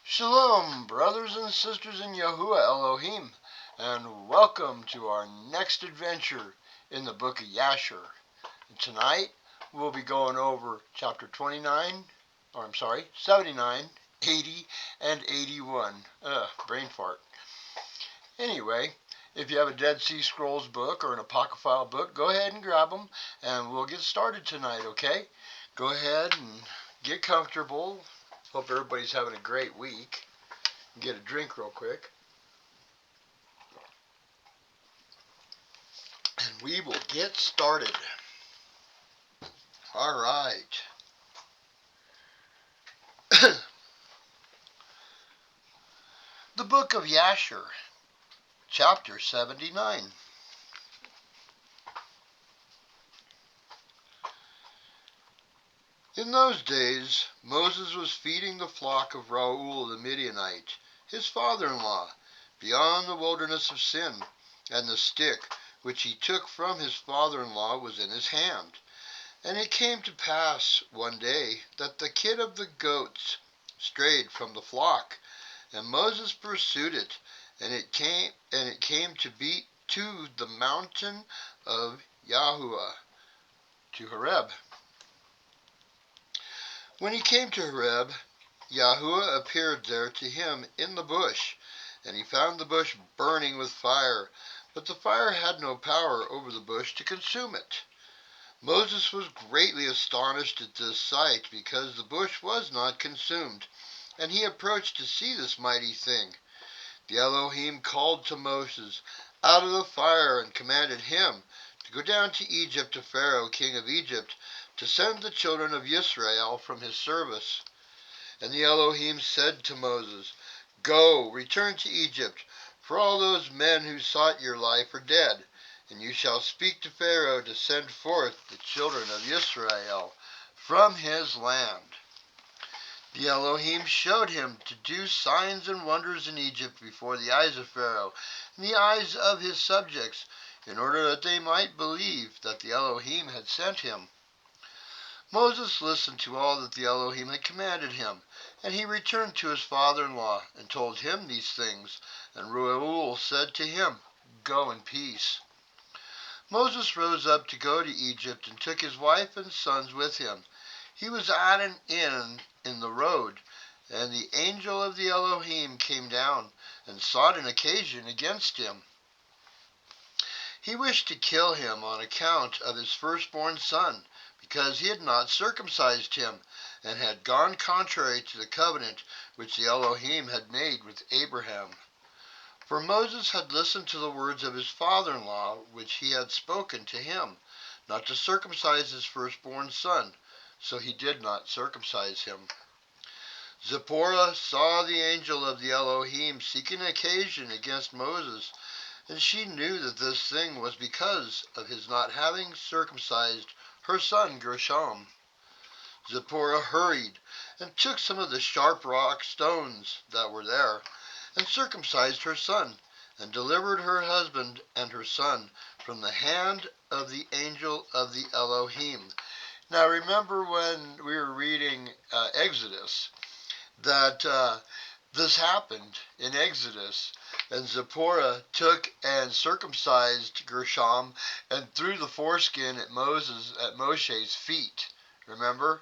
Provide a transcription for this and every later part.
Shalom, brothers and sisters in Yahuwah Elohim, and welcome to our next adventure in the Book of Jasher. Tonight, we'll be going over chapter 79, 80, and 81. Brain fart. Anyway, if you have a Dead Sea Scrolls book or an Apocryphal book, go ahead and grab them, and we'll get started tonight, okay? Go ahead and get comfortable. Hope everybody's having a great week. Get a drink real quick. And we will get started. All right. The Book of Jasher, chapter 79. In those days, Moses was feeding the flock of Reuel the Midianite, his father-in-law, beyond the wilderness of Sin, and the stick which he took from his father-in-law was in his hand. And it came to pass one day that the kid of the goats strayed from the flock, and Moses pursued it, and it came to be to the mountain of Yahuwah, to Horeb. When he came to Horeb, Yahuwah appeared there to him in the bush, and he found the bush burning with fire, but the fire had no power over the bush to consume it. Moses was greatly astonished at this sight, because the bush was not consumed, and he approached to see this mighty thing. The Elohim called to Moses out of the fire and commanded him to go down to Egypt to Pharaoh, king of Egypt, to send the children of Israel from his service. And the Elohim said to Moses, "Go, return to Egypt, for all those men who sought your life are dead, and you shall speak to Pharaoh to send forth the children of Israel from his land." The Elohim showed him to do signs and wonders in Egypt before the eyes of Pharaoh and the eyes of his subjects, in order that they might believe that the Elohim had sent him. Moses listened to all that the Elohim had commanded him, and he returned to his father-in-law and told him these things. And Reuel said to him, "Go in peace." Moses rose up to go to Egypt and took his wife and sons with him. He was at an inn in the road, and the angel of the Elohim came down and sought an occasion against him. He wished to kill him on account of his firstborn son, because he had not circumcised him, and had gone contrary to the covenant which the Elohim had made with Abraham. For Moses had listened to the words of his father-in-law, which he had spoken to him, not to circumcise his firstborn son, so he did not circumcise him. Zipporah saw the angel of the Elohim seeking occasion against Moses, and she knew that this thing was because of his not having circumcised her son Gershom. Zipporah hurried and took some of the sharp rock stones that were there, and circumcised her son, and delivered her husband and her son from the hand of the angel of the Elohim. Now remember when we were reading Exodus, that this happened in Exodus, and Zipporah took and circumcised Gershom and threw the foreskin at Moshe's feet. Remember?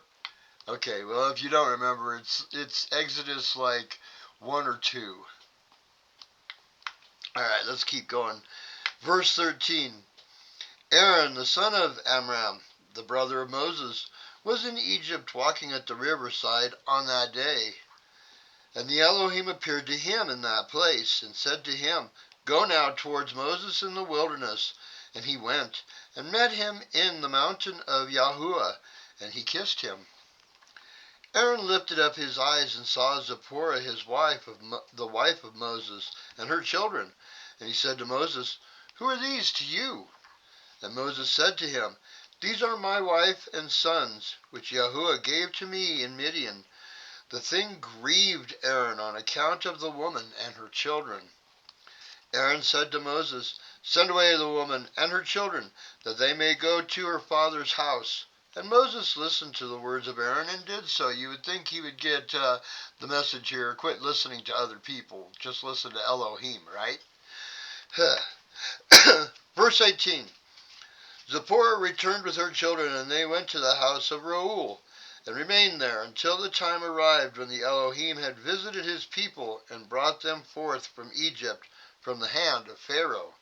Okay, well, if you don't remember, it's Exodus like 1 or 2. All right, let's keep going. Verse 13. Aaron, the son of Amram, the brother of Moses, was in Egypt walking at the riverside on that day. And the Elohim appeared to him in that place, and said to him, "Go now towards Moses in the wilderness." And he went, and met him in the mountain of Yahuwah, and he kissed him. Aaron lifted up his eyes and saw Zipporah, the wife of Moses, and her children. And he said to Moses, "Who are these to you?" And Moses said to him, "These are my wife and sons, which Yahuwah gave to me in Midian." The thing grieved Aaron on account of the woman and her children. Aaron said to Moses, "Send away the woman and her children, that they may go to her father's house." And Moses listened to the words of Aaron and did so. You would think he would get the message here, quit listening to other people, just listen to Elohim, right? Verse 18. Zipporah returned with her children, and they went to the house of Reuel, and remained there until the time arrived when the Elohim had visited his people and brought them forth from Egypt from the hand of Pharaoh.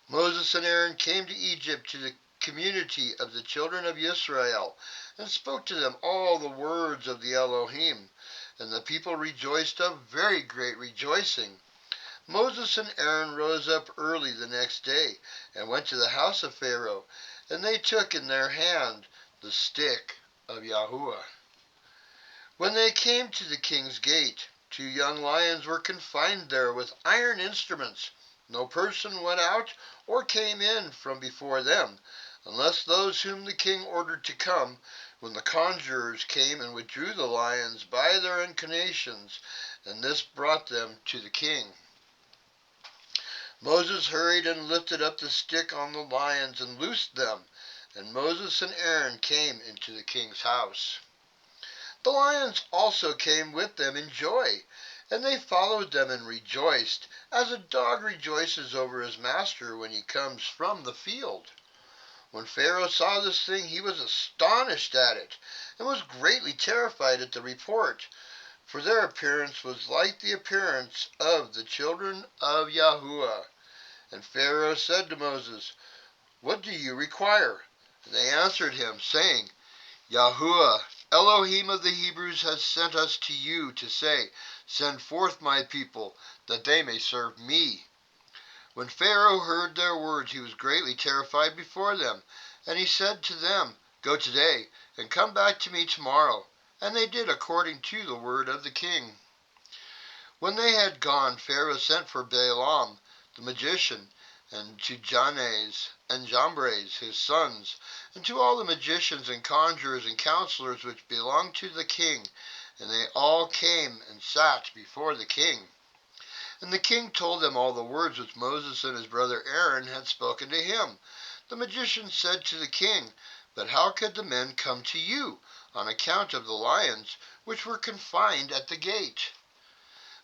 Moses and Aaron came to Egypt to the community of the children of Israel, and spoke to them all the words of the Elohim, and the people rejoiced a very great rejoicing. Moses and Aaron rose up early the next day, and went to the house of Pharaoh, and they took in their hand the stick of Yahuwah. When they came to the king's gate, 2 young lions were confined there with iron instruments. No person went out or came in from before them, unless those whom the king ordered to come, when the conjurers came and withdrew the lions by their inclinations, and this brought them to the king. Moses hurried and lifted up the stick on the lions and loosed them, and Moses and Aaron came into the king's house. The lions also came with them in joy, and they followed them and rejoiced, as a dog rejoices over his master when he comes from the field. When Pharaoh saw this thing, he was astonished at it, and was greatly terrified at the report, for their appearance was like the appearance of the children of Yahuwah. And Pharaoh said to Moses, "What do you require?" And they answered him, saying, "Yahuwah, Elohim of the Hebrews, has sent us to you to say, 'Send forth my people, that they may serve me.'" When Pharaoh heard their words, he was greatly terrified before them, and he said to them, "Go today, and come back to me tomorrow." And they did according to the word of the king. When they had gone, Pharaoh sent for Balaam the magician, and to Jannes and Jambres his sons, and to all the magicians and conjurers and counselors which belonged to the king, and they all came and sat before the king. And the king told them all the words which Moses and his brother Aaron had spoken to him. The magician said to the king, "But how could the men come to you, on account of the lions, which were confined at the gate?"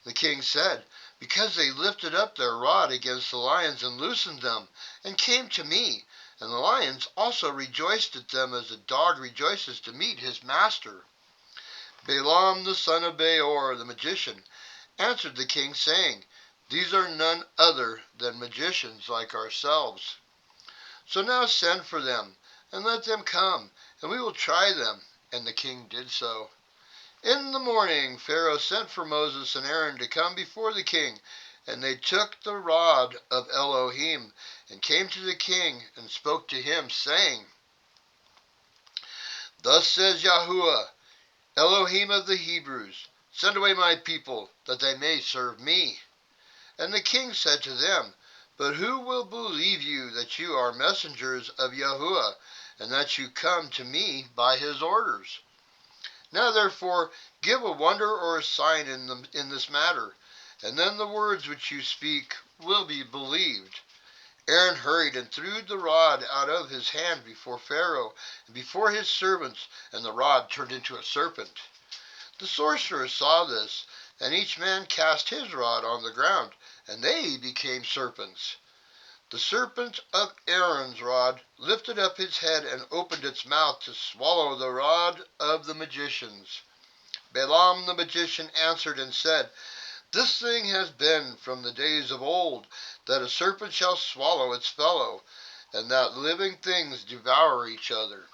The king said, "Because they lifted up their rod against the lions and loosened them, and came to me, and the lions also rejoiced at them as a dog rejoices to meet his master." Balaam the son of Beor, the magician, answered the king, saying, "These are none other than magicians like ourselves. So now send for them, and let them come, and we will try them." And the king did so. In the morning Pharaoh sent for Moses and Aaron to come before the king, and they took the rod of Elohim, and came to the king, and spoke to him, saying, "Thus says Yahuwah, Elohim of the Hebrews, send away my people, that they may serve me." And the king said to them, "But who will believe you that you are messengers of Yahuwah, and that you come to me by his orders? Now therefore give a wonder or a sign in this matter, and then the words which you speak will be believed." Aaron hurried and threw the rod out of his hand before Pharaoh and before his servants, and the rod turned into a serpent. The sorcerers saw this, and each man cast his rod on the ground, and they became serpents. The serpent of Aaron's rod lifted up his head and opened its mouth to swallow the rod of the magicians. Balaam the magician answered and said, "This thing has been from the days of old, that a serpent shall swallow its fellow, and that living things devour each other.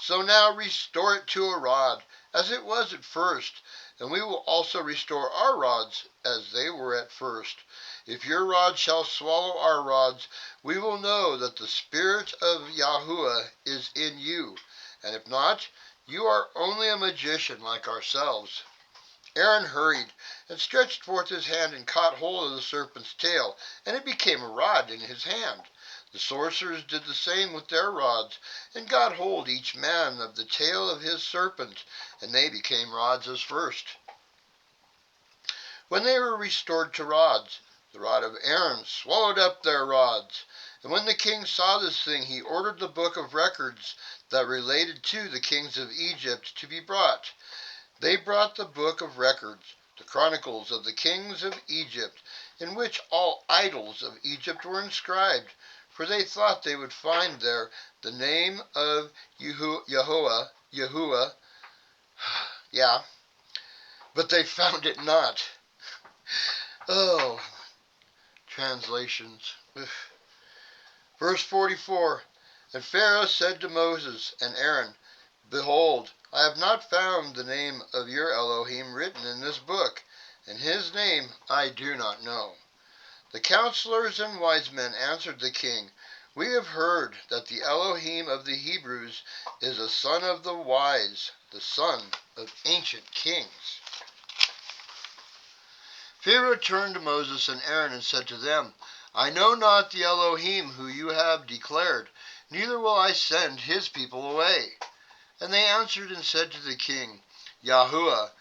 So now restore it to a rod, as it was at first, and we will also restore our rods as they were at first. If your rod shall swallow our rods, we will know that the Spirit of Yahuwah is in you, and if not, you are only a magician like ourselves." Aaron hurried and stretched forth his hand and caught hold of the serpent's tail, and it became a rod in his hand. The sorcerers did the same with their rods, and got hold each man of the tail of his serpent, and they became rods as first. When they were restored to rods, the rod of Aaron swallowed up their rods, And when the king saw this thing, he ordered the book of records that related to the kings of Egypt to be brought. They brought the book of records, the chronicles of the kings of Egypt, in which all idols of Egypt were inscribed, for they thought they would find there the name of Yahuwah, yeah, but they found it not. Oh, translations. Verse 44, And Pharaoh said to Moses and Aaron, Behold, I have not found the name of your Elohim written in this book, and his name I do not know. The counselors and wise men answered the king, We have heard that the Elohim of the Hebrews is a son of the wise, the son of ancient kings. Pharaoh turned to Moses and Aaron and said to them, I know not the Elohim who you have declared, neither will I send his people away. And they answered and said to the king, Yahuwah,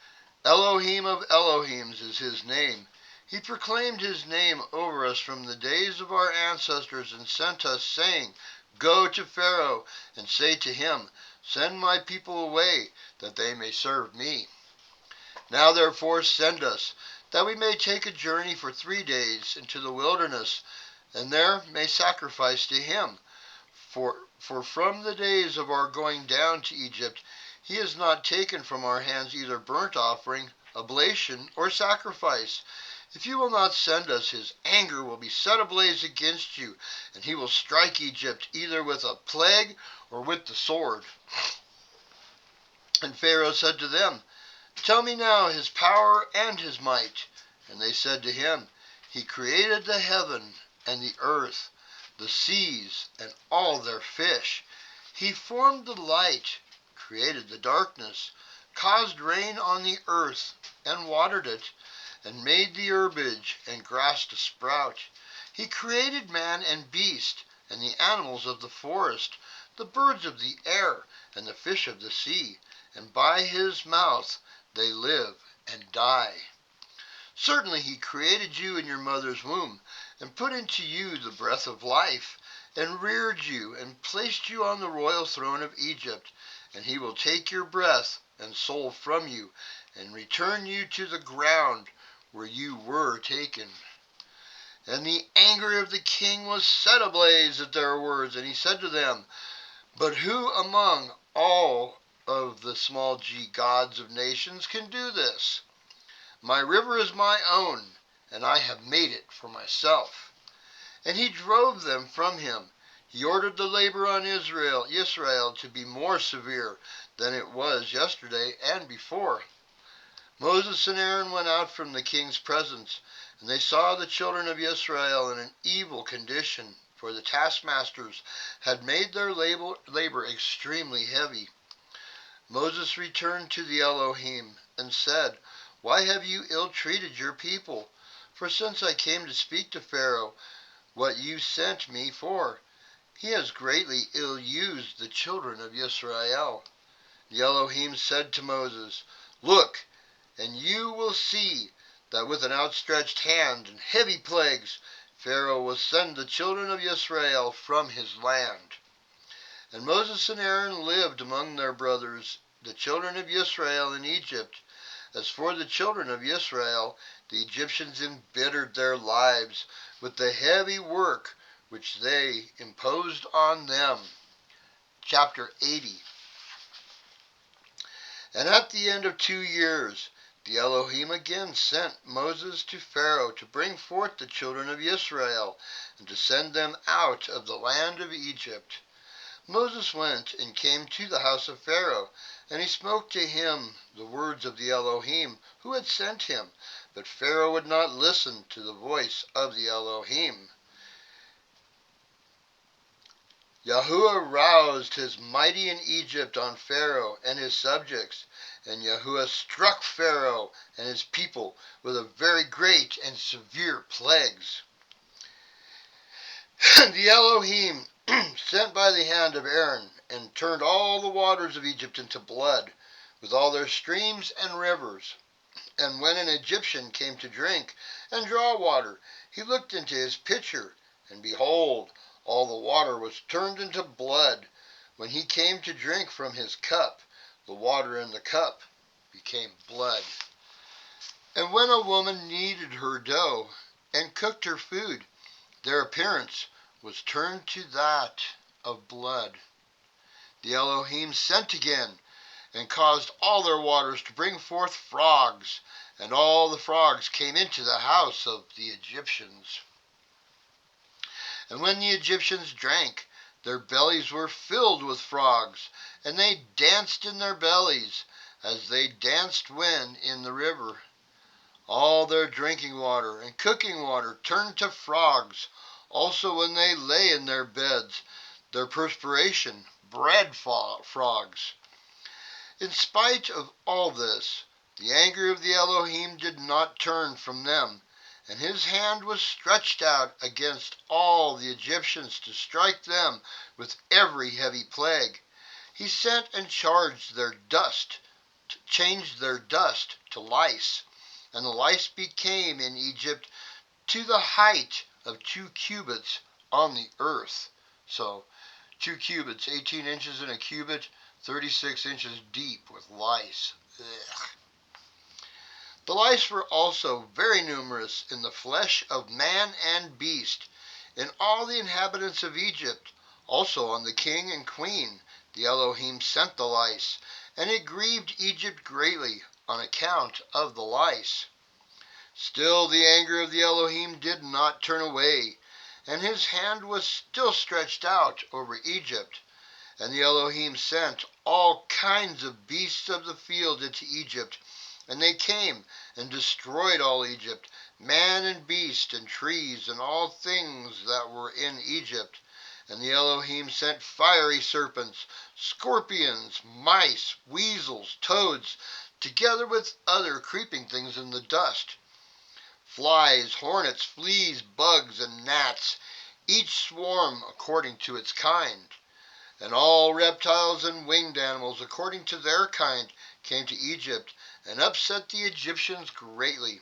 Elohim of Elohims is his name. He proclaimed his name over us from the days of our ancestors and sent us, saying, Go to Pharaoh and say to him, Send my people away, that they may serve me. Now therefore send us, that we may take a journey for 3 days into the wilderness, and there may sacrifice to him. For from the days of our going down to Egypt, he has not taken from our hands either burnt offering, oblation, or sacrifice. If you will not send us, his anger will be set ablaze against you, and he will strike Egypt either with a plague or with the sword. And Pharaoh said to them, Tell me now his power and his might. And they said to him, He created the heaven and the earth, the seas, and all their fish. He formed the light, created the darkness, caused rain on the earth, and watered it, and made the herbage and grass to sprout. He created man and beast, and the animals of the forest, the birds of the air, and the fish of the sea, and by his mouth they live and die. Certainly he created you in your mother's womb, and put into you the breath of life, and reared you, and placed you on the royal throne of Egypt. And he will take your breath and soul from you, and return you to the ground where you were taken. And the anger of the king was set ablaze at their words, and he said to them, But who among all of the small g gods of nations can do this? My river is my own, and I have made it for myself. And he drove them from him. He ordered the labor on Israel to be more severe than it was yesterday and before. Moses and Aaron went out from the king's presence, and they saw the children of Israel in an evil condition, for the taskmasters had made their labor extremely heavy. Moses returned to the Elohim and said, Why have you ill-treated your people? For since I came to speak to Pharaoh, what you sent me for, he has greatly ill-used the children of Israel. The Elohim said to Moses, Look, and you will see that with an outstretched hand and heavy plagues, Pharaoh will send the children of Israel from his land. And Moses and Aaron lived among their brothers, the children of Israel in Egypt. As for the children of Israel, the Egyptians embittered their lives with the heavy work which they imposed on them. Chapter 80. And at the end of 2 years, the Elohim again sent Moses to Pharaoh to bring forth the children of Israel, and to send them out of the land of Egypt. Moses went and came to the house of Pharaoh, and he spoke to him the words of the Elohim who had sent him. But Pharaoh would not listen to the voice of the Elohim. Yahuwah roused his mighty in Egypt on Pharaoh and his subjects, and Yahuwah struck Pharaoh and his people with a very great and severe plagues. The Elohim sent by the hand of Aaron, and turned all the waters of Egypt into blood, with all their streams and rivers. And when an Egyptian came to drink and draw water, he looked into his pitcher, and behold, All the water was turned into blood. When he came to drink from his cup, the water in the cup became blood. And when a woman kneaded her dough and cooked her food, their appearance was turned to that of blood. The Elohim sent again and caused all their waters to bring forth frogs, and all the frogs came into the house of the Egyptians. And when the Egyptians drank, their bellies were filled with frogs, and they danced in their bellies, as they danced when in the river. All their drinking water and cooking water turned to frogs. Also when they lay in their beds, their perspiration bred frogs. In spite of all this, the anger of the Elohim did not turn from them, and his hand was stretched out against all the Egyptians to strike them with every heavy plague. He sent and changed their dust to lice, and the lice became in Egypt to the height of 2 cubits on the earth. So 2 cubits, 18 inches in a cubit, 36 inches deep with lice. Ugh. The lice were also very numerous in the flesh of man and beast, in all the inhabitants of Egypt. Also on the king and queen the Elohim sent the lice, and it grieved Egypt greatly on account of the lice. Still the anger of the Elohim did not turn away, and his hand was still stretched out over Egypt. And the Elohim sent all kinds of beasts of the field into Egypt, and they came and destroyed all Egypt, man and beast and trees and all things that were in Egypt. And the Elohim sent fiery serpents, scorpions, mice, weasels, toads, together with other creeping things in the dust. Flies, hornets, fleas, bugs, and gnats, each swarm according to its kind. And all reptiles and winged animals according to their kind came to Egypt, and upset the Egyptians greatly.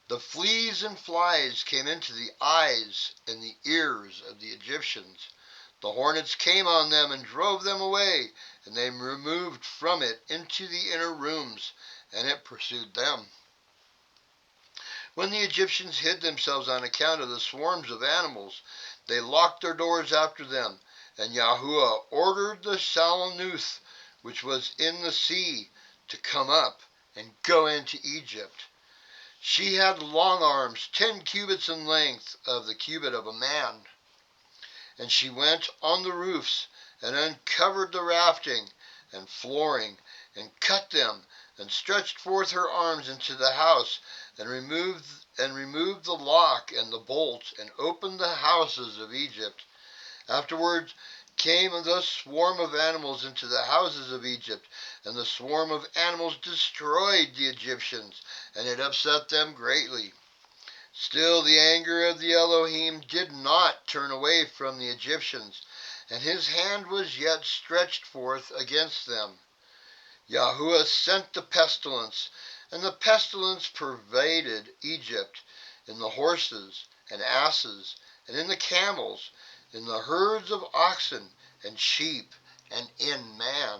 The fleas and flies came into the eyes and the ears of the Egyptians. The hornets came on them and drove them away, and they removed from it into the inner rooms, and it pursued them. When the Egyptians hid themselves on account of the swarms of animals, they locked their doors after them, and Yahuwah ordered the Salanuth, which was in the sea, to come up and go into Egypt. She had long arms, 10 cubits in length, of the cubit of a man. And she went on the roofs, and uncovered the rafting and flooring, and cut them, and stretched forth her arms into the house, and removed the lock and the bolt, and opened the houses of Egypt. Afterwards came the swarm of animals into the houses of Egypt, and the swarm of animals destroyed the Egyptians, and it upset them greatly. Still the anger of the Elohim did not turn away from the Egyptians, and his hand was yet stretched forth against them. Yahuwah sent the pestilence, and the pestilence pervaded Egypt, in the horses and asses, and in the camels, in the herds of oxen and sheep, and in man.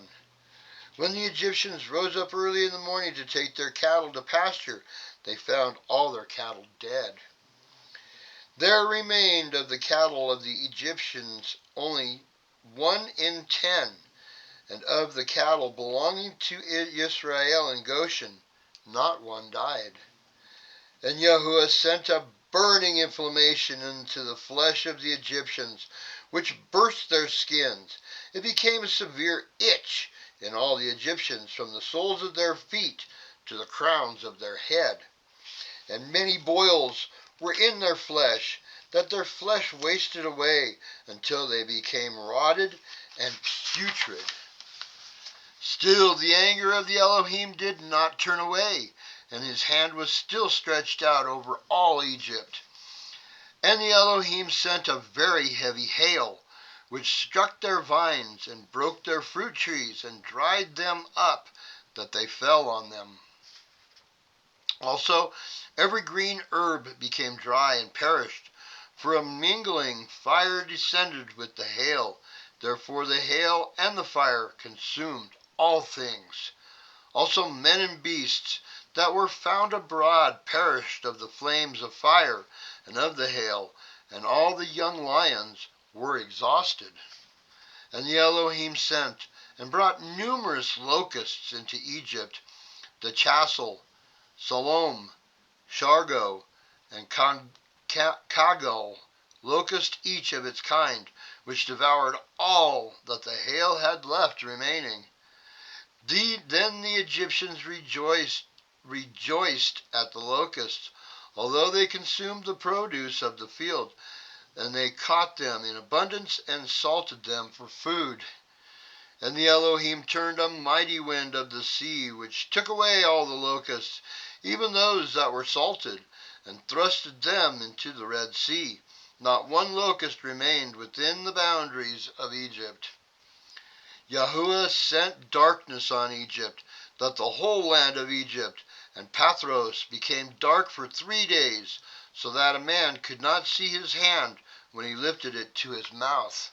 When the Egyptians rose up early in the morning to take their cattle to pasture, they found all their cattle dead. There remained of the cattle of the Egyptians only 1 in 10, and of the cattle belonging to Israel in Goshen, not one died. And Yahuwah sent a burning inflammation into the flesh of the Egyptians, which burst their skins. It became a severe itch in all the Egyptians, from the soles of their feet to the crowns of their head. And many boils were in their flesh, that their flesh wasted away until they became rotted and putrid. Still the anger of the Elohim did not turn away, and his hand was still stretched out over all Egypt. And the Elohim sent a very heavy hail, which struck their vines, and broke their fruit trees, and dried them up, that they fell on them. Also every green herb became dry and perished, For a mingling fire descended with the hail. Therefore the hail and the fire consumed all things. Also men and beasts that were found abroad perished of the flames of fire and of the hail, and all the young lions were exhausted. And the Elohim sent and brought numerous locusts into Egypt, the chassel, Salom, Shargo, and Kagol, locust each of its kind, which devoured all that the hail had left remaining. Then the Egyptians rejoiced at the locusts, although they consumed the produce of the field, and they caught them in abundance and salted them for food. And the Elohim turned a mighty wind of the sea, which took away all the locusts, even those that were salted, and thrusted them into the Red Sea. Not one locust remained within the boundaries of Egypt. Yahuwah sent darkness on Egypt, that the whole land of Egypt and Pathros became dark for 3 days, so that a man could not see his hand when he lifted it to his mouth.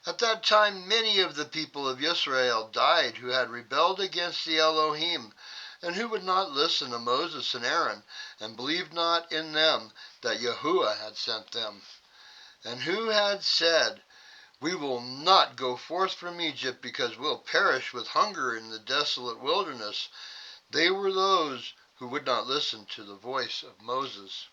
At that time many of the people of Israel died who had rebelled against the Elohim, and who would not listen to Moses and Aaron, and believed not in them that Yahuwah had sent them, and who had said, "We will not go forth from Egypt, because we'll perish with hunger in the desolate wilderness." They were those who would not listen to the voice of Moses.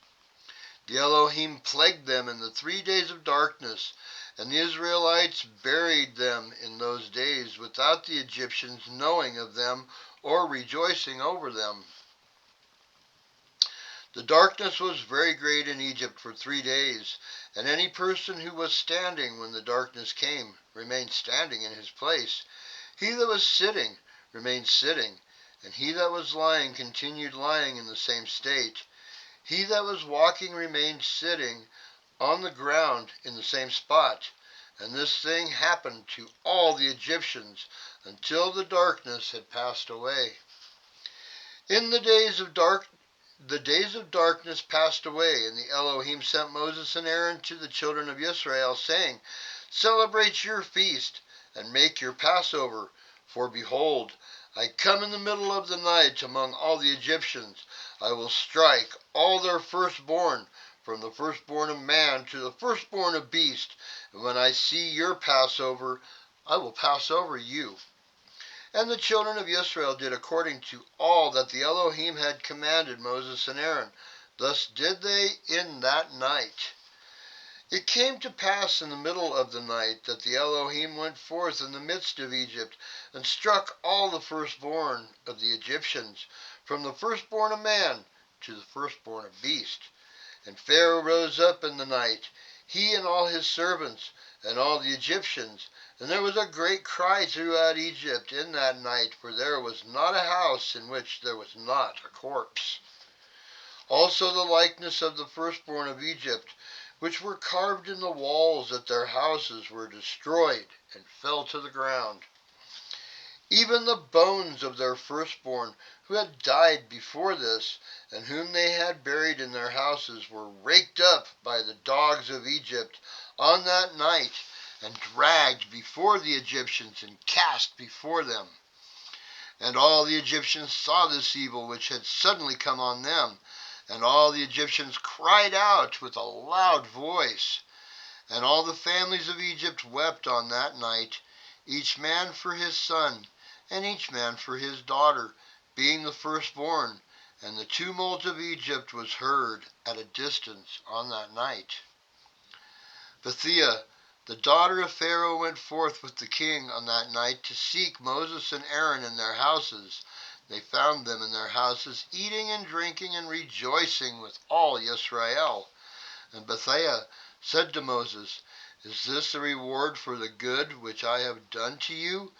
The Elohim plagued them in the 3 days of darkness, and the Israelites buried them in those days, without the Egyptians knowing of them or rejoicing over them. The darkness was very great in Egypt for 3 days, and any person who was standing when the darkness came remained standing in his place. He that was sitting remained sitting, and he that was lying continued lying in the same state. He that was walking remained sitting on the ground in the same spot. And this thing happened to all the Egyptians until the darkness had passed away. In the days of darkness passed away, and the Elohim sent Moses and Aaron to the children of Israel, saying, "Celebrate your feast, and make your Passover, for behold, I come in the middle of the night among all the Egyptians. I will strike all their firstborn, from the firstborn of man to the firstborn of beast, and when I see your Passover, I will pass over you." And the children of Israel did according to all that the Elohim had commanded Moses and Aaron. Thus did they in that night. It came to pass in the middle of the night that the Elohim went forth in the midst of Egypt, and struck all the firstborn of the Egyptians, from the firstborn of man to the firstborn of beast. And Pharaoh rose up in the night, he and all his servants, and all the Egyptians. And there was a great cry throughout Egypt in that night, for there was not a house in which there was not a corpse. Also the likeness of the firstborn of Egypt, which were carved in the walls at their houses, were destroyed and fell to the ground. Even the bones of their firstborn, who had died before this, and whom they had buried in their houses, were raked up by the dogs of Egypt on that night, and dragged before the Egyptians, and cast before them. And all the Egyptians saw this evil which had suddenly come on them, and all the Egyptians cried out with a loud voice. And all the families of Egypt wept on that night, each man for his son, and each man for his daughter, being the firstborn. And the tumult of Egypt was heard at a distance on that night. Bethia, the daughter of Pharaoh, went forth with the king on that night to seek Moses and Aaron in their houses. They found them in their houses, eating and drinking and rejoicing with all Israel. And Bethia said to Moses, "Is this the reward for the good which I have done to you,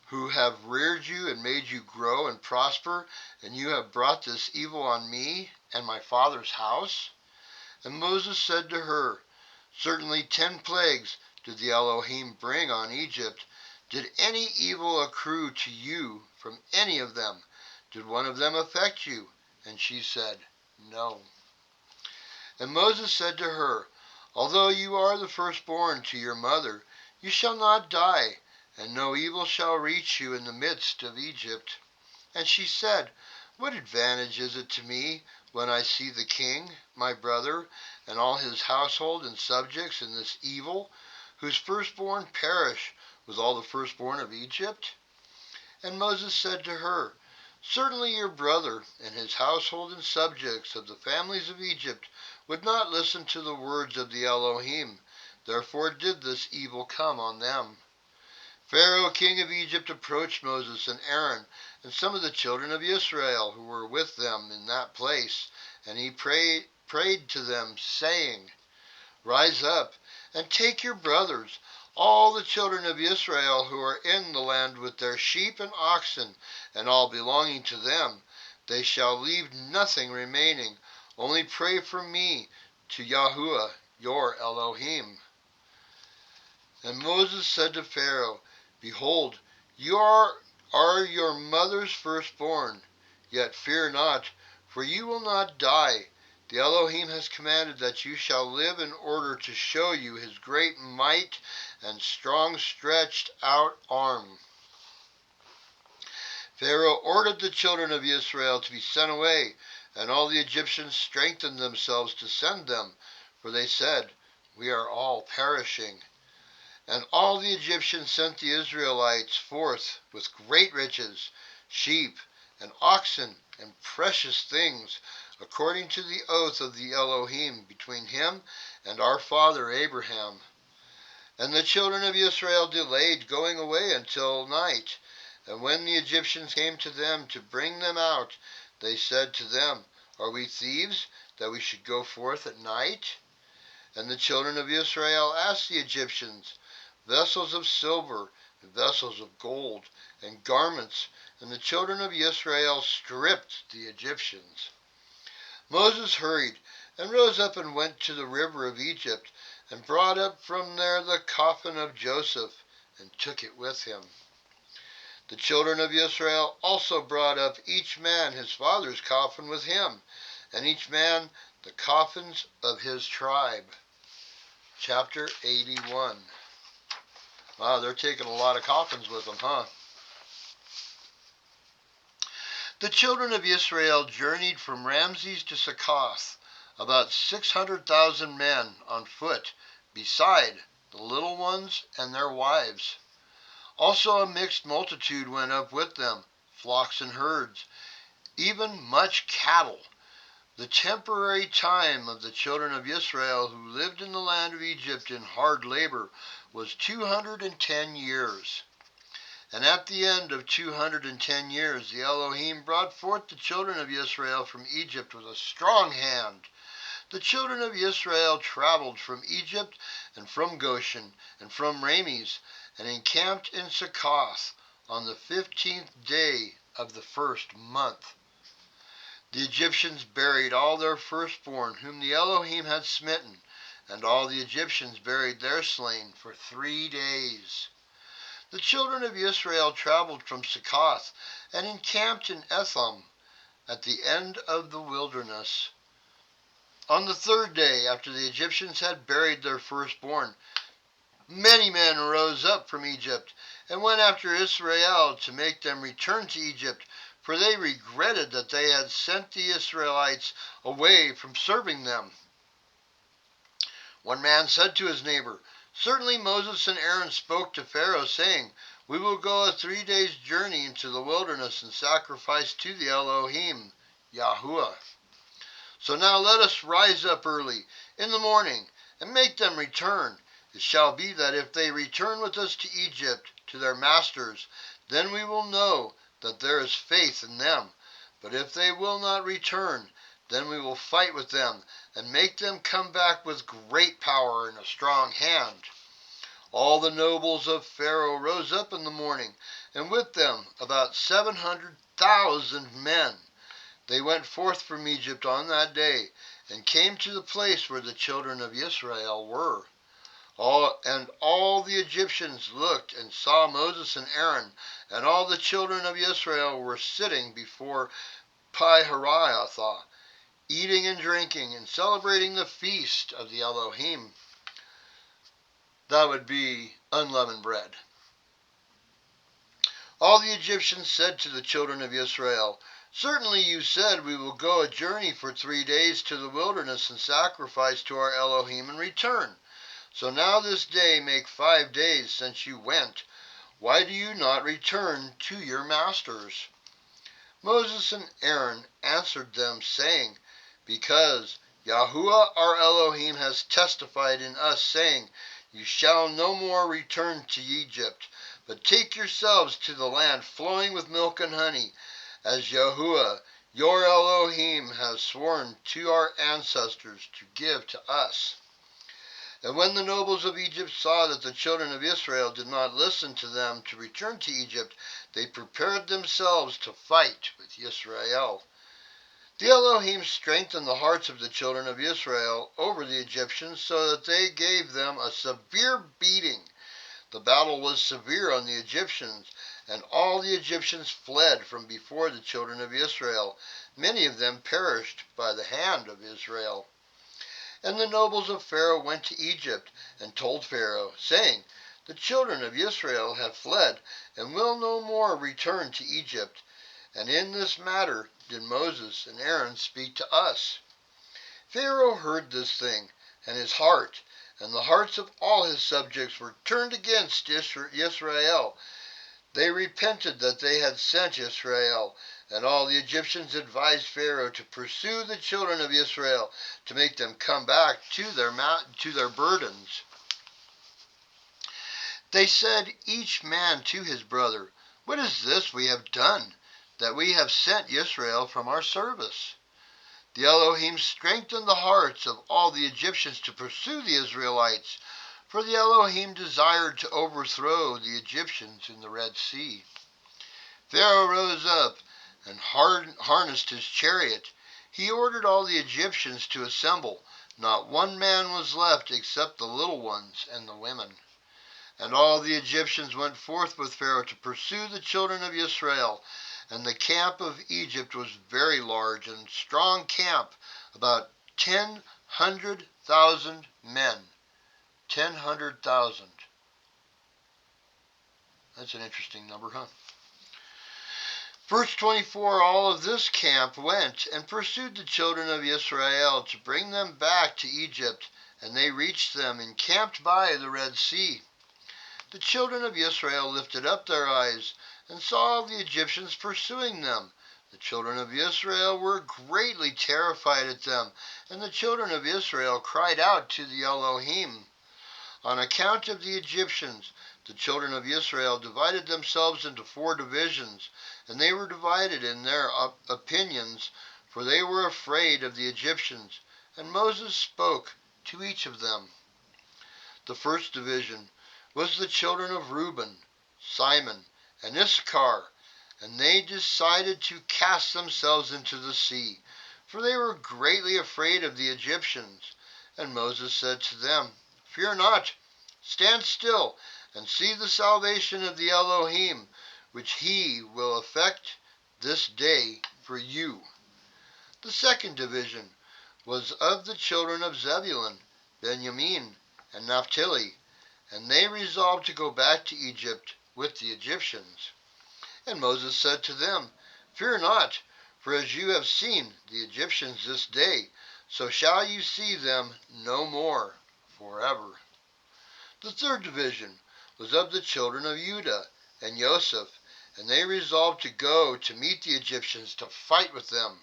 who have reared you and made you grow and prosper, and you have brought this evil on me and my father's house?" And Moses said to her, "Certainly 10 plagues did the Elohim bring on Egypt. Did any evil accrue to you from any of them? Did one of them affect you?" And she said, "No." And Moses said to her, Although you are the firstborn to your mother, you shall not die, and no evil shall reach you in the midst of Egypt. And she said, What advantage is it to me when I see the king, my brother, and all his household and subjects in this evil, whose firstborn perish with all the firstborn of Egypt? And Moses said to her, Certainly your brother and his household and subjects of the families of Egypt would not listen to the words of the Elohim. Therefore did this evil come on them. Pharaoh, king of Egypt, approached Moses and Aaron and some of the children of Israel who were with them in that place, and he prayed to them, saying, Rise up and take your brothers, all the children of Israel who are in the land with their sheep and oxen, and all belonging to them. They shall leave nothing remaining. Only pray for me to Yahuwah, your Elohim. And Moses said to Pharaoh, Behold, you are your mother's firstborn. Yet fear not, for you will not die. The Elohim has commanded that you shall live in order to show you his great might and strong stretched out arm. Pharaoh ordered the children of Israel to be sent away, and all the Egyptians strengthened themselves to send them, for they said, We are all perishing. And all the Egyptians sent the Israelites forth with great riches, sheep and oxen and precious things, according to the oath of the Elohim between him and our father Abraham. And the children of Israel delayed going away until night. And when the Egyptians came to them to bring them out, they said to them, Are we thieves, that we should go forth at night? And the children of Israel asked the Egyptians, Vessels of silver, and vessels of gold, and garments, and the children of Israel stripped the Egyptians. Moses hurried, and rose up and went to the river of Egypt, and brought up from there the coffin of Joseph, and took it with him. The children of Israel also brought up each man his father's coffin with him, and each man the coffins of his tribe. Chapter 81. Wow, they're taking a lot of coffins with them, huh? The children of Israel journeyed from Ramses to Succoth, about 600,000 men on foot, beside the little ones and their wives. Also a mixed multitude went up with them, flocks and herds, even much cattle. The temporary time of the children of Israel who lived in the land of Egypt in hard labor was 210 years. And at the end of 210 years, the Elohim brought forth the children of Israel from Egypt with a strong hand. The children of Israel traveled from Egypt and from Goshen and from Rames and encamped in Succoth on the 15th day of the first month. The Egyptians buried all their firstborn whom the Elohim had smitten, and all the Egyptians buried their slain for 3 days. The children of Israel traveled from Succoth and encamped in Etham at the end of the wilderness. On the 3rd day after the Egyptians had buried their firstborn, many men rose up from Egypt and went after Israel to make them return to Egypt, for they regretted that they had sent the Israelites away from serving them. One man said to his neighbor, Certainly Moses and Aaron spoke to Pharaoh, saying, We will go a 3 days' journey into the wilderness and sacrifice to the Elohim, Yahuwah. So now let us rise up early in the morning and make them return. It shall be that if they return with us to Egypt, to their masters, then we will know that there is faith in them. But if they will not return, then we will fight with them and make them come back with great power and a strong hand. All the nobles of Pharaoh rose up in the morning, and with them about 700,000 men. They went forth from Egypt on that day, and came to the place where the children of Israel were. All the Egyptians looked and saw Moses and Aaron, and all the children of Israel were sitting before Pi-hahiroth eating and drinking and celebrating the feast of the Elohim. That would be unleavened bread. All the Egyptians said to the children of Israel, "Certainly you said, 'We will go a journey for 3 days to the wilderness and sacrifice to our Elohim and return.' So now this day make 5 days since you went. Why do you not return to your masters?" Moses and Aaron answered them, saying, "Because Yahuwah our Elohim has testified in us, saying, 'You shall no more return to Egypt, but take yourselves to the land flowing with milk and honey, as Yahuwah your Elohim has sworn to our ancestors to give to us.'" And when the nobles of Egypt saw that the children of Israel did not listen to them to return to Egypt, they prepared themselves to fight with Israel. The Elohim strengthened the hearts of the children of Israel over the Egyptians, so that they gave them a severe beating. The battle was severe on the Egyptians, and all the Egyptians fled from before the children of Israel. Many of them perished by the hand of Israel. And the nobles of Pharaoh went to Egypt and told Pharaoh, saying, "The children of Israel have fled and will no more return to Egypt. And in this matter did Moses and Aaron speak to us." Pharaoh heard this thing, and his heart and the hearts of all his subjects were turned against Israel. They repented that they had sent Israel, and all the Egyptians advised Pharaoh to pursue the children of Israel, to make them come back to their burdens. They said, each man to his brother, "What is this we have done, that we have sent Israel from our service?" The Elohim strengthened the hearts of all the Egyptians to pursue the Israelites, for the Elohim desired to overthrow the Egyptians in the Red Sea. Pharaoh rose up and harnessed his chariot. He ordered all the Egyptians to assemble. Not one man was left except the little ones and the women. And all the Egyptians went forth with Pharaoh to pursue the children of Israel. And the camp of Egypt was very large and strong camp, about 100,000 men. 100,000. That's an interesting number, huh? Verse 24, all of this camp went and pursued the children of Israel to bring them back to Egypt, and they reached them and camped by the Red Sea. The children of Israel lifted up their eyes and saw the Egyptians pursuing them. The children of Israel were greatly terrified at them, and the children of Israel cried out to the Elohim. On account of the Egyptians, the children of Israel divided themselves into 4 divisions, and they were divided in their opinions, for they were afraid of the Egyptians. And Moses spoke to each of them. The first division was the children of Reuben, Simon, and Issachar, and they decided to cast themselves into the sea, for they were greatly afraid of the Egyptians. And Moses said to them, "Fear not, stand still, and see the salvation of the Elohim, which he will effect this day for you." The second division was of the children of Zebulun, Benjamin, and Naphtali, and they resolved to go back to Egypt with the Egyptians. And Moses said to them, "Fear not, for as you have seen the Egyptians this day, so shall you see them no more forever." The third division was of the children of Judah and Joseph, and they resolved to go to meet the Egyptians to fight with them.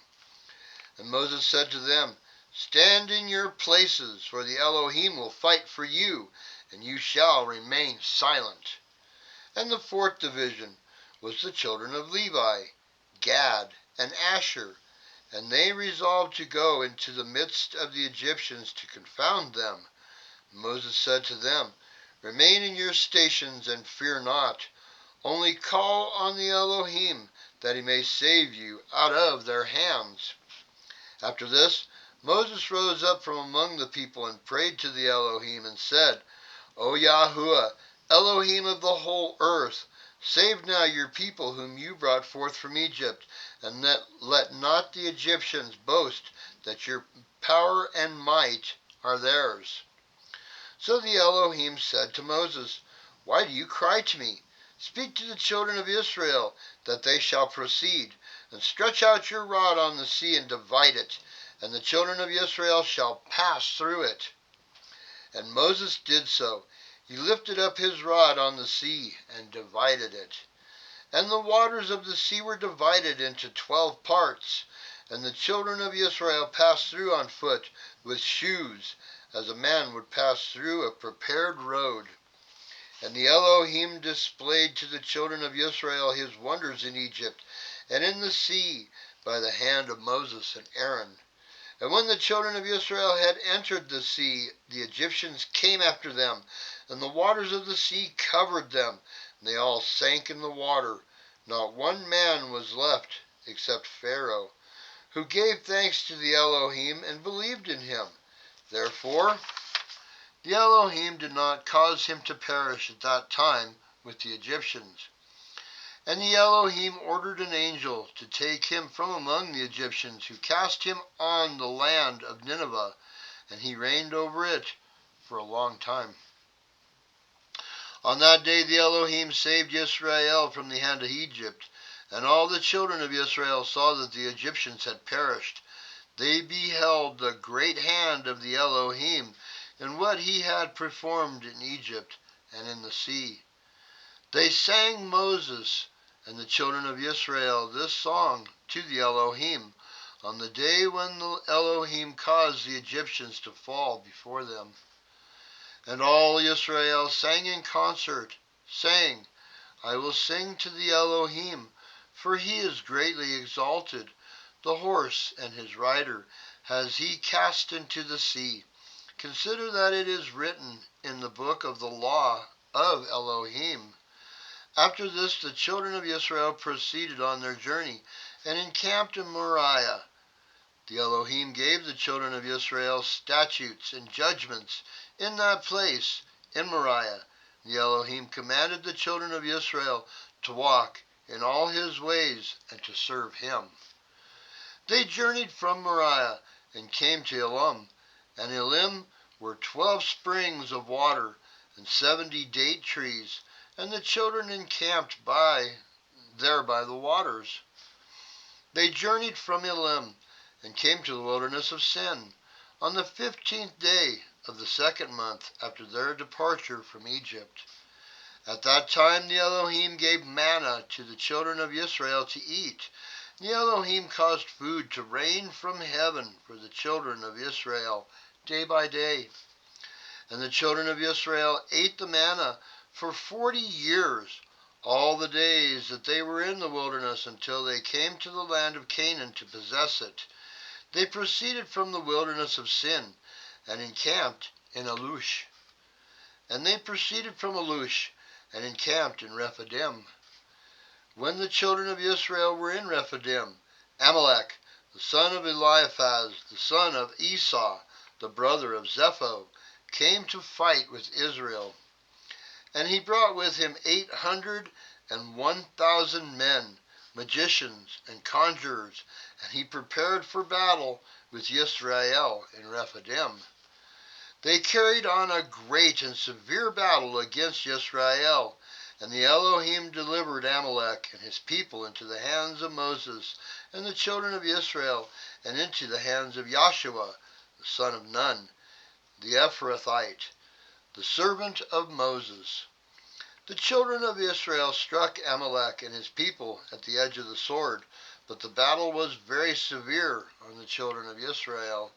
And Moses said to them, "Stand in your places, for the Elohim will fight for you, and you shall remain silent." And the fourth division was the children of Levi, Gad, and Asher, and they resolved to go into the midst of the Egyptians to confound them. Moses said to them, "Remain in your stations and fear not. Only call on the Elohim, that he may save you out of their hands." After this, Moses rose up from among the people and prayed to the Elohim and said, "O Yahuwah, Elohim of the whole earth, save now your people whom you brought forth from Egypt, and let not the Egyptians boast that your power and might are theirs." So the Elohim said to Moses, "Why do you cry to me? Speak to the children of Israel, that they shall proceed, and stretch out your rod on the sea and divide it, and the children of Israel shall pass through it." And Moses did so. He lifted up his rod on the sea and divided it. And the waters of the sea were divided into 12 parts, and the children of Israel passed through on foot with shoes, as a man would pass through a prepared road. And the Elohim displayed to the children of Israel his wonders in Egypt and in the sea by the hand of Moses and Aaron. And when the children of Israel had entered the sea, the Egyptians came after them, and the waters of the sea covered them, and they all sank in the water. Not one man was left except Pharaoh, who gave thanks to the Elohim and believed in him. Therefore, the Elohim did not cause him to perish at that time with the Egyptians. And the Elohim ordered an angel to take him from among the Egyptians, who cast him on the land of Nineveh, and he reigned over it for a long time. On that day the Elohim saved Israel from the hand of Egypt, and all the children of Israel saw that the Egyptians had perished. They beheld the great hand of the Elohim, and what he had performed in Egypt and in the sea. They sang Moses and the children of Israel this song to the Elohim on the day when the Elohim caused the Egyptians to fall before them. And all Israel sang in concert, saying, "I will sing to the Elohim, for he is greatly exalted. The horse and his rider has he cast into the sea. Consider that it is written in the book of the law of Elohim." After this the children of Israel proceeded on their journey and encamped in Moriah. The Elohim gave the children of Israel statutes and judgments in that place, in Moriah. The Elohim commanded the children of Israel to walk in all his ways and to serve him. They journeyed from Moriah and came to Elim, and Elim were 12 springs of water and 70 date trees, and the children encamped there by the waters. They journeyed from Elim and came to the wilderness of Sin on the 15th day of the 2nd month after their departure from Egypt. At that time the Elohim gave manna to the children of Israel to eat. The Elohim caused food to rain from heaven for the children of Israel day by day. And the children of Israel ate the manna for 40 years, all the days that they were in the wilderness, until they came to the land of Canaan to possess it. They proceeded from the wilderness of Sin and encamped in Alush. And they proceeded from Alush and encamped in Rephidim. When the children of Israel were in Rephidim, Amalek, the son of Eliphaz, the son of Esau, the brother of Zepho, came to fight with Israel. And he brought with him 801,000 men, magicians and conjurers, and he prepared for battle with Israel in Rephidim. They carried on a great and severe battle against Israel, and the Elohim delivered Amalek and his people into the hands of Moses and the children of Israel, and into the hands of Joshua, the son of Nun, the Ephrathite, the servant of Moses. The children of Israel struck Amalek and his people at the edge of the sword, but the battle was very severe on the children of Israel.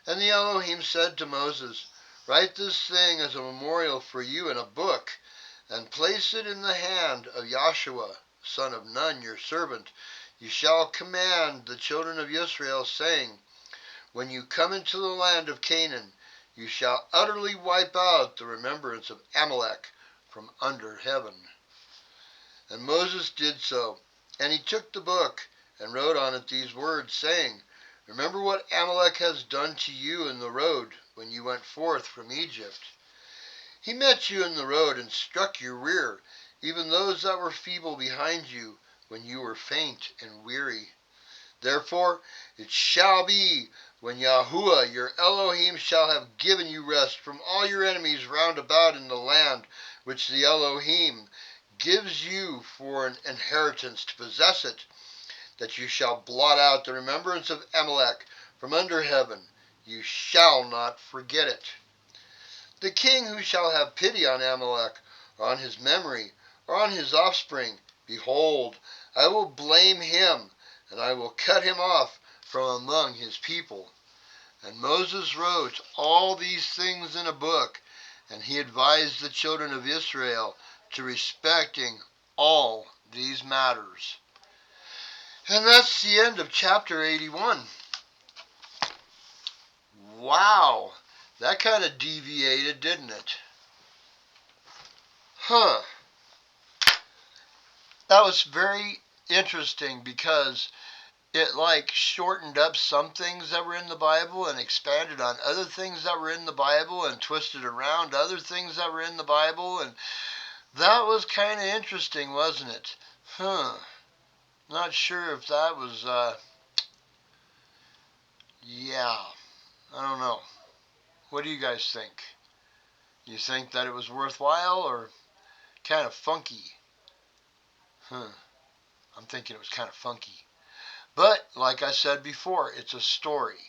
And the Elohim said to Moses, "Write this thing as a memorial for you in a book, and place it in the hand of Joshua, son of Nun, your servant. You shall command the children of Israel, saying, when you come into the land of Canaan, you shall utterly wipe out the remembrance of Amalek from under heaven." And Moses did so, and he took the book and wrote on it these words, saying, "Remember what Amalek has done to you in the road when you went forth from Egypt. He met you in the road and struck your rear, even those that were feeble behind you, when you were faint and weary. Therefore it shall be, When Yahuwah your Elohim shall have given you rest from all your enemies round about in the land which the Elohim gives you for an inheritance to possess it, that you shall blot out the remembrance of Amalek from under heaven. You shall not forget it. The king who shall have pity on Amalek, or on his memory, or on his offspring, behold, I will blame him, and I will cut him off from among his people. And Moses wrote all these things in a book, and he advised the children of Israel to respecting all these matters. And that's the end of chapter 81. Wow, that kind of deviated, didn't it? Huh. That was very interesting because it like shortened up some things that were in the Bible and expanded on other things that were in the Bible and twisted around other things that were in the Bible, and that was kind of interesting, wasn't it? Not sure if that was yeah, I don't know. What do you guys think? You think that it was worthwhile or kind of funky? I'm thinking it was kind of funky. But like I said before, it's a story.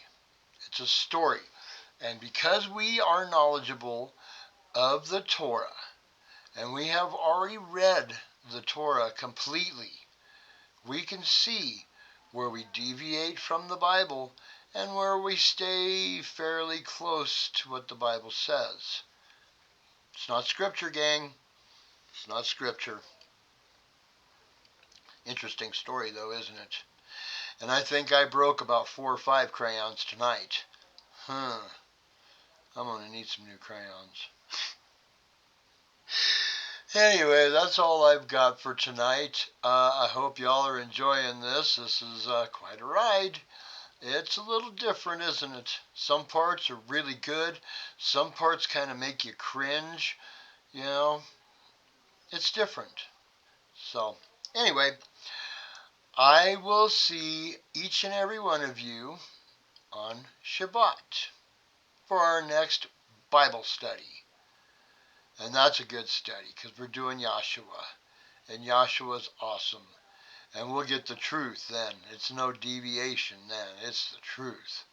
It's a story. And because we are knowledgeable of the Torah, and we have already read the Torah completely, we can see where we deviate from the Bible and where we stay fairly close to what the Bible says. It's not scripture, gang. It's not scripture. Interesting story, though, isn't it? And I think I broke about 4 or 5 crayons tonight. I'm going to need some new crayons. Anyway, that's all I've got for tonight. I hope y'all are enjoying this. This is quite a ride. It's a little different, isn't it? Some parts are really good. Some parts kind of make you cringe. You know, it's different. So, anyway, I will see each and every one of you on Shabbat for our next Bible study. And that's a good study because we're doing Yahshua. And Yahshua's awesome. And we'll get the truth then. It's no deviation then. It's the truth.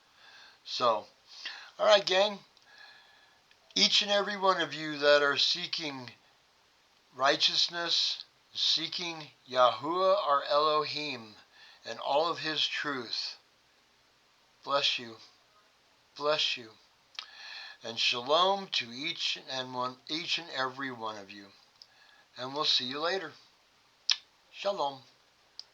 So, alright, gang. Each and every one of you that are seeking righteousness, seeking Yahuwah our Elohim and all of his truth, bless you. Bless you. And shalom to each and every one of you. And we'll see you later. Shalom.